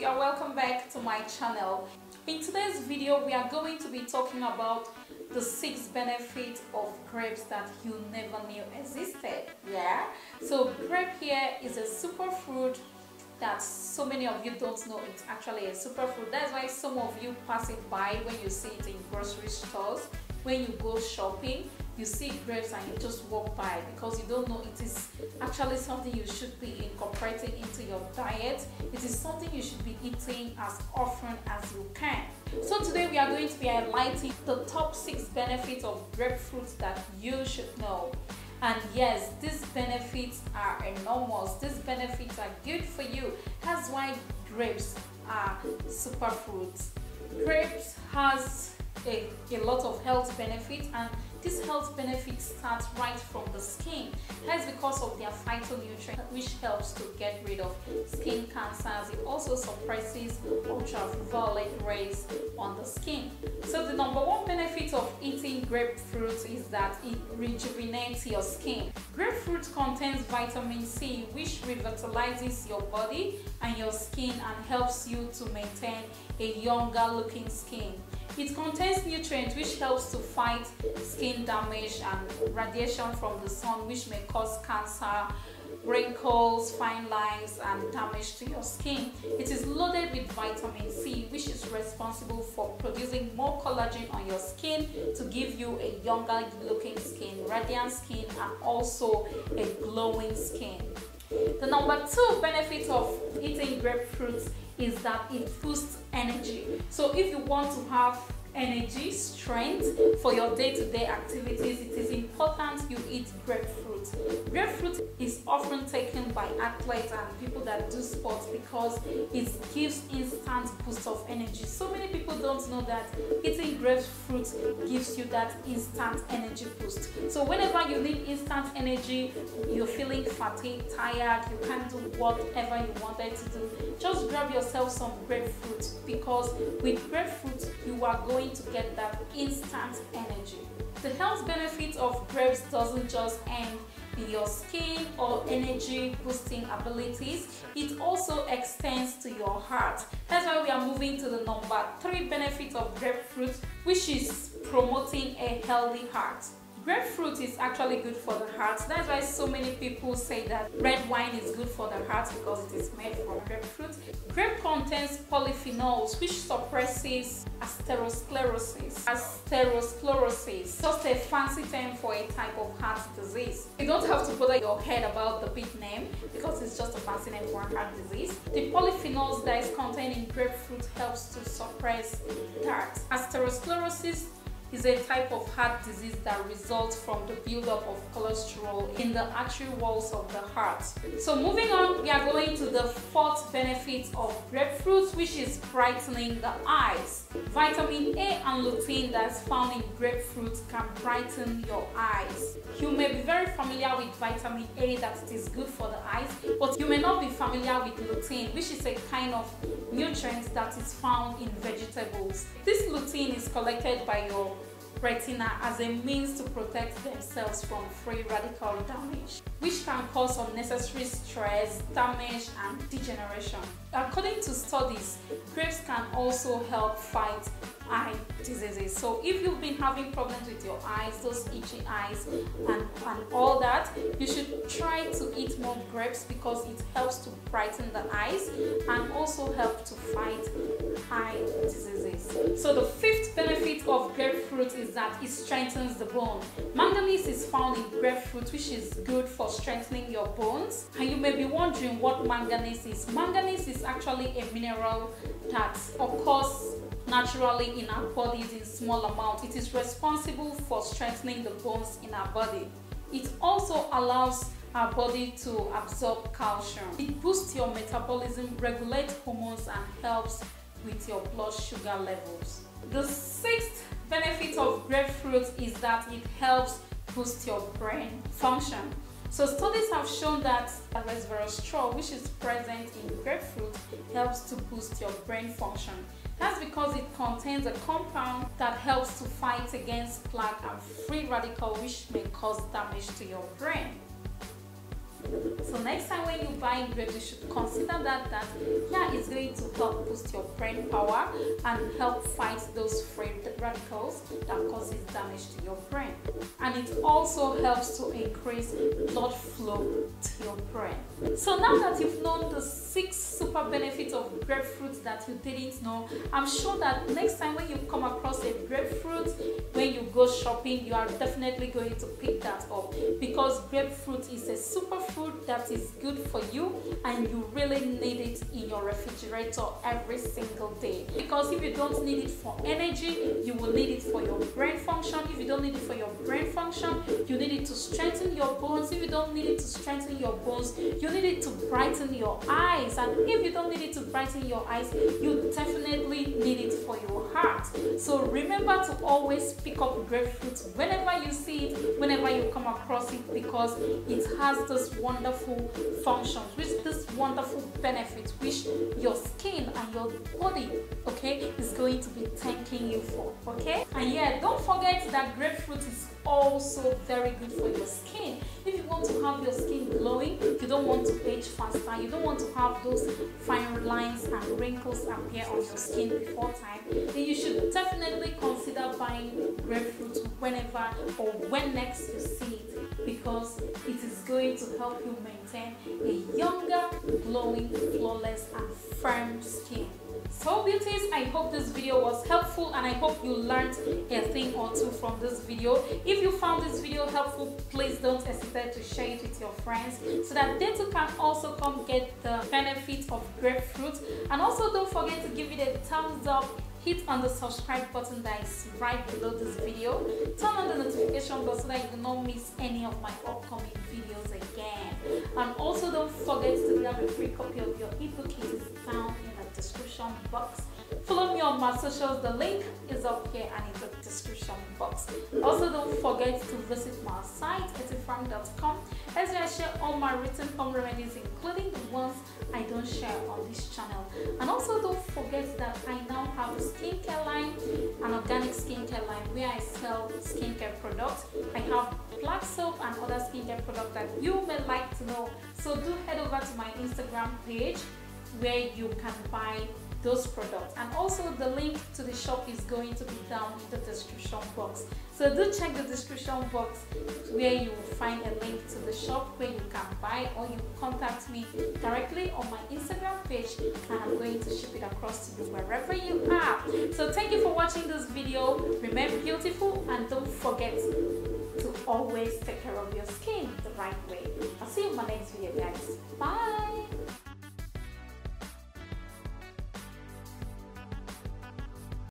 you're welcome back to my channel. In today's video we are going to be talking about the 6 benefits of grapes that you never knew existed. Yeah, so grape here is a superfood that so many of you don't know it's actually a superfood. That's why some of you pass it by when you see it in grocery stores. When you go shopping, you see grapes and you just walk by because you don't know it is actually something you should be incorporating into your diet. It is something you should be eating as often as you can. So today we are going to be highlighting the top 6 benefits of grapefruit that you should know. And yes, these benefits are enormous. These benefits are good for you. That's why grapes are superfoods. Grapes has a lot of health benefits, and these health benefits start right from the skin. That's because of their phytonutrient, which helps to get rid of skin cancers. It also suppresses ultraviolet rays on the skin. So the number 1 benefit of eating grapefruit is that it rejuvenates your skin. Grapefruit contains vitamin C, which revitalizes your body and your skin and helps you to maintain a younger looking skin. It contains nutrients which helps to fight skin damage and radiation from the sun, which may cause cancer, wrinkles, fine lines, and damage to your skin. It is loaded with vitamin C, which is responsible for producing more collagen on your skin to give you a younger looking skin, radiant skin, and also a glowing skin. The number 2 benefit of eating grapefruit is that it boosts energy. So if you want to have energy, strength for your day-to-day activities, it is important you eat grapefruit. Grapefruit is often taken by athletes and people that do sports because it gives instant boost of energy. So many people don't know that eating grapefruit gives you that instant energy boost. So whenever you need instant energy, you're feeling fatigued, tired, you can't do whatever you wanted to do, just grab yourself some grapefruit, because with grapefruit you are going to get that instant energy. The health benefit of grapes doesn't just end in your skin or energy boosting abilities, it also extends to your heart. That's why we are moving to the number 3 benefit of grapefruit, which is promoting a healthy heart. Grapefruit is actually good for the heart. That's why so many people say that red wine is good for the heart because it is made from grapefruit. Grape contains polyphenols, which suppresses atherosclerosis. Atherosclerosis, just a fancy term for a type of heart disease. You don't have to bother your head about the big name because it's just a fancy name for a heart disease. The polyphenols that is contained in grapefruit helps to suppress that. Atherosclerosis is a type of heart disease that results from the buildup of cholesterol in the artery walls of the heart. So moving on, we are going to the 4th benefit of grapefruit, which is brightening the eyes. Vitamin A and lutein that's found in grapefruit can brighten your eyes. You may be very familiar with vitamin A, that it is good for the eyes, but you may not be familiar with lutein, which is a kind of nutrient that is found in vegetables. This lutein is collected by your retina as a means to protect themselves from free radical damage, which can cause unnecessary stress, damage, and degeneration. According to studies, grapes can also help fight eye diseases. So if you've been having problems with your eyes, those itchy eyes and all that, you should try to eat more grapes because it helps to brighten the eyes and also help to fight eye diseases. So the 5th benefit of grapefruit is that it strengthens the bone. Manganese is found in grapefruit, which is good for strengthening your bones. And you may be wondering what manganese is. Manganese is actually a mineral that occurs naturally in our bodies in small amount. It is responsible for strengthening the bones in our body. It also allows our body to absorb calcium. It boosts your metabolism, regulates hormones, and helps with your blood sugar levels. The 6th benefit of grapefruit is that it helps boost your brain function. So studies have shown that resveratrol, which is present in grapefruit, helps to boost your brain function. That's because it contains a compound that helps to fight against plaque and free radical, which may cause damage to your brain. So next time when you buy grapes, you should consider that yeah, it's going to help boost your brain power and help fight those free radicals that causes damage to your brain. And it also helps to increase blood flow to your brain. So now that you've known the 6 super benefits of grapefruit that you didn't know, I'm sure that next time when you come across a grapefruit, when you go shopping, you are definitely going to pick that up, because grapefruit is a superfood that is good for you and you really need it in your refrigerator every single day. Because if you don't need it for energy, you will need it for your brain function. If you don't need it for your brain function, you need it to strengthen your bones. If you don't need it to strengthen your bones, you need it to brighten your eyes. And if you don't need it to brighten your eyes, you definitely need it for your heart. So remember to always pick up grapefruit whenever you see it, whenever you come across it, because it has this wonderful functions, which this wonderful benefits, which your skin and your body, okay, is going to be thanking you for, okay? And yeah, don't forget that grapefruit is also very good for your skin. If you want to have your skin glowing, you don't want to age faster, you don't want to have those fine lines and wrinkles appear on your skin before time, then you should definitely consider buying grapefruit whenever or when next you see it, because it is going to help you maintain a younger, glowing, flawless and firm skin. So beauties, I hope this video was helpful and I hope you learned a thing or two from this video. If you found this video helpful, please don't hesitate to share it with your friends so that they too can also come get the benefits of grapefruit. And also don't forget to give it a thumbs up, hit on the subscribe button that is right below this video, turn on the notification bell so that you do not miss any of my upcoming videos again. And also don't forget to grab a free copy of your ebook. It is down in the description box. Follow me on my socials, the link is up here and in the description box. Also don't forget to visit my site etifrank.com as I share all my written home remedies, including the ones I don't share on this channel. And also don't forget that I now have a skincare line, an organic skincare line where I sell skincare products. I have black soap and other skincare products that you may like to know. So do head over to my Instagram page where you can buy those products, and also the link to the shop is going to be down in the description box. So do check the description box where you will find a link to the shop where you can buy, or you contact me directly on my Instagram page and I'm going to ship it across to you wherever you are. So thank you for watching this video. Remain beautiful and don't forget to always take care of your skin the right way. I'll see you in my next video, guys. Bye.